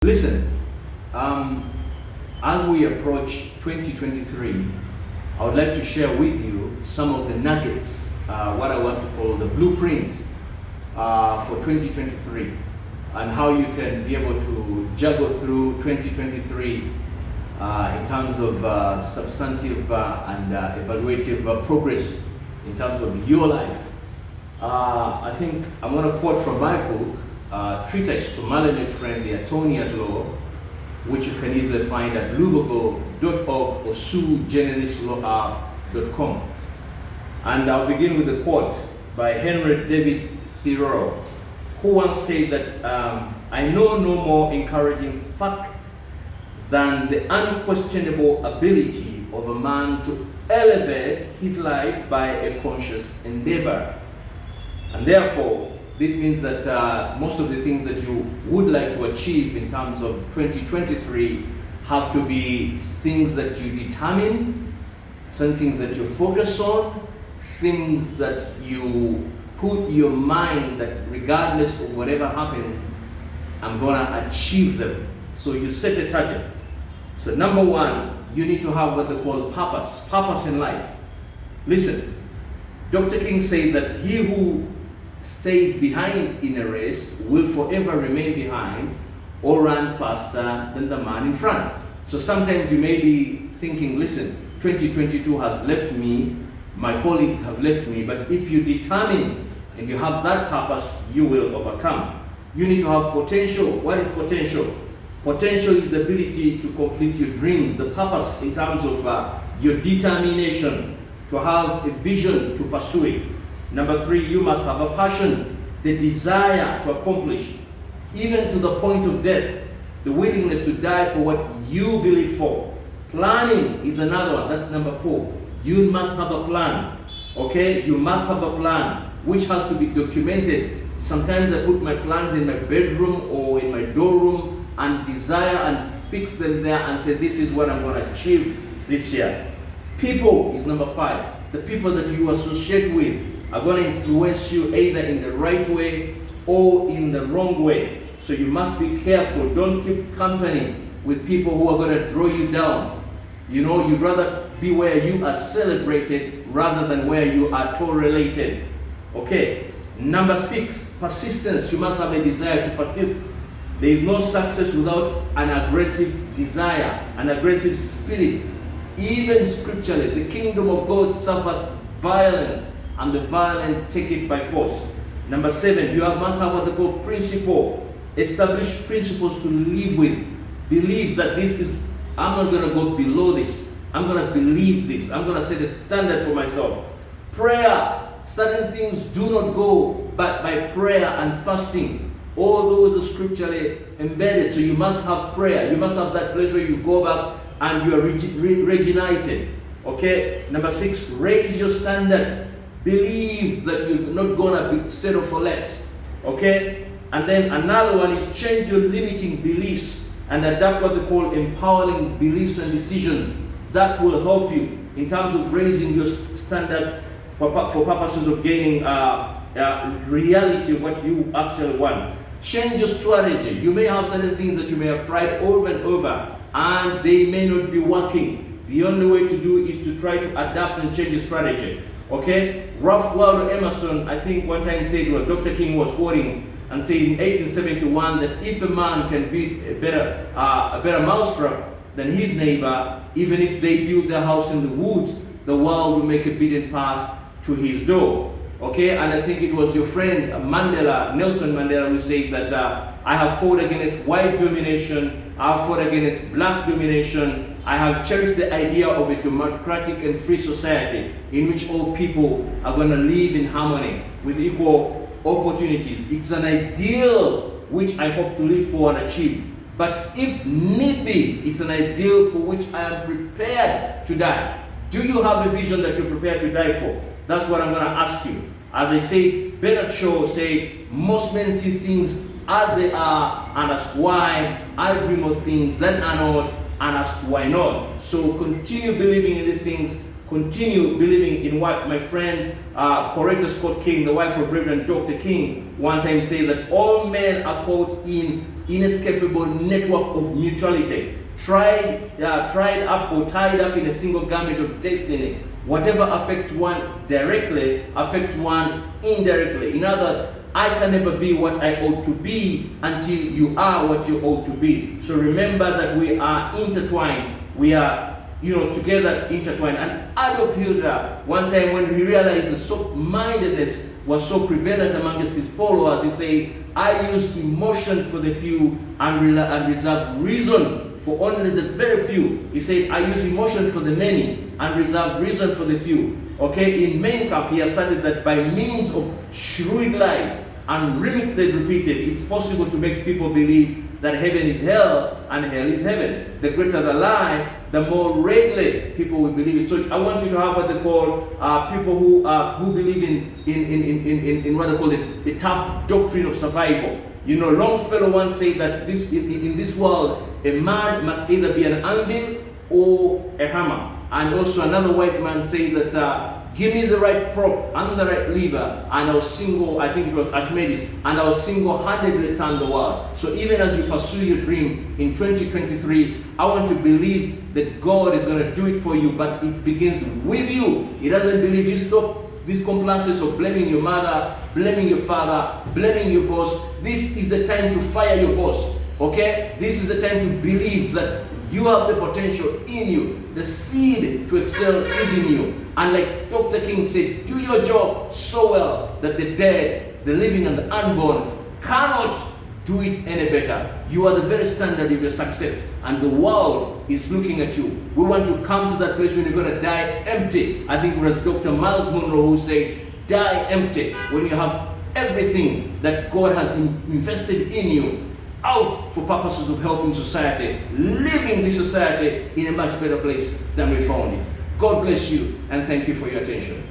Listen, as we approach 2023, I would like to share with you some of the nuggets, what I want to call the blueprint for 2023, and how you can be able to juggle through 2023 in terms of substantive and evaluative progress in terms of your life. I think I'm going to quote from my book, Treatise to Malamute Friend, the Attorney at Law, which you can easily find at lubogo.org or suegenerislaw.com. And I'll begin with a quote by Henry David Thoreau, who once said that, I know no more encouraging fact than the unquestionable ability of a man to elevate his life by a conscious endeavor. And therefore, it means that most of the things that you would like to achieve in terms of 2023 have to be things that you determine, some things that you focus on, things that you put your mind that regardless of whatever happens, I'm gonna achieve them. So you set a target. So number one, you need to have what they call purpose in life. Listen, Dr. King said that he who stays behind in a race will forever remain behind or run faster than the man in front. So sometimes you may be thinking, listen, 2022 has left me, my colleagues have left me, but if you determine and you have that purpose, you will overcome. You need to have potential. What is potential? Potential is the ability to complete your dreams, the purpose in terms of your determination, to have a vision to pursue it. Number three, you must have a passion, the desire to accomplish, even to the point of death, the willingness to die for what you believe for. Planning is another one, that's number four. You must have a plan, okay? You must have a plan, which has to be documented. Sometimes I put my plans in my bedroom or in my door room and desire and fix them there and say, this is what I'm going to achieve this year. People is number five. The people that you associate with are going to influence you either in the right way or in the wrong way. So you must be careful. Don't keep company with people who are going to draw you down. You know, you'd rather be where you are celebrated rather than where you are tolerated. Okay. Number six, persistence. You must have a desire to persist. There is no success without an aggressive desire, an aggressive spirit. Even scripturally, the kingdom of God suffers violence, and the violent take it by force. Number seven, you must have what they call principle. Establish principles to live with. Believe that this is, I'm not going to go below this. I'm going to believe this. I'm going to set a standard for myself. Prayer. Certain things do not go but by prayer and fasting. All those are scripturally embedded. So you must have prayer. You must have that place where you go back and you are regenerated. Okay? Number six, raise your standards. Believe that you're not going to settle for less. Okay? And then another one is change your limiting beliefs and adapt what they call empowering beliefs and decisions. That will help you in terms of raising your standards for purposes of gaining reality of what you actually want. Change your strategy. You may have certain things that you may have tried over and over and they may not be working. The only way to do is to try to adapt and change your strategy. Okay? Ralph Waldo Emerson, I think one time said, well, Dr. King was quoting and said in 1871 that if a man can build a better mousetrap than his neighbor, even if they build their house in the woods, the world will make a beaten path to his door. Okay? And I think it was your friend Mandela, Nelson Mandela, who said that I have fought against white domination, I have fought against black domination, I have cherished the idea of a democratic and free society in which all people are going to live in harmony with equal opportunities. It's an ideal which I hope to live for and achieve. But if need be, it's an ideal for which I am prepared to die. Do you have a vision that you're prepared to die for? That's what I'm going to ask you. As I say, Bernard Shaw said, most men see things as they are and ask why. I dream of things that are not and ask why not. So continue believing in the things, continue believing in what my friend Coretta Scott King, the wife of Reverend Dr. King, one time said that all men are caught in inescapable network of mutuality, tried up or tied up in a single garment of destiny. Whatever affects one directly affects one indirectly. In other words, I can never be what I ought to be until you are what you ought to be. So remember that we are intertwined. We are, together intertwined. And Adolf Hitler, one time when he realized the soft-mindedness was so prevalent amongst his followers, he said, I use emotion for the few and reserve reason for only the very few. He said, I use emotion for the many and reserve reason for the few. Okay, in Mein Kampf, he asserted that by means of shrewd lies and repeated, it's possible to make people believe that heaven is hell and hell is heaven. The greater the lie, the more readily people will believe it. So I want you to have what they call people who believe in what they call the tough doctrine of survival. Longfellow once said that in this world, a man must either be an anvil or a hammer. And also another wise man said that give me the right prop and the right lever, and I think it was Archimedes, and I'll single-handedly turn the world. So even as you pursue your dream in 2023, I want to believe that God is going to do it for you, but it begins with you. He doesn't believe you stop these compliances of blaming your mother, blaming your father, blaming your boss. This is the time to fire your boss. Okay? This is the time to believe that you have the potential in you. The seed to excel is in you. And like Dr. King said, do your job so well that the dead, the living and the unborn cannot do it any better. You are the very standard of your success, and the world is looking at you. We want to come to that place when you're going to die empty. I think it was Dr. Miles Monroe who said, die empty, when you have everything that God has invested in you out for purposes of helping society, leaving this society in a much better place than we found it. God bless you, and thank you for your attention.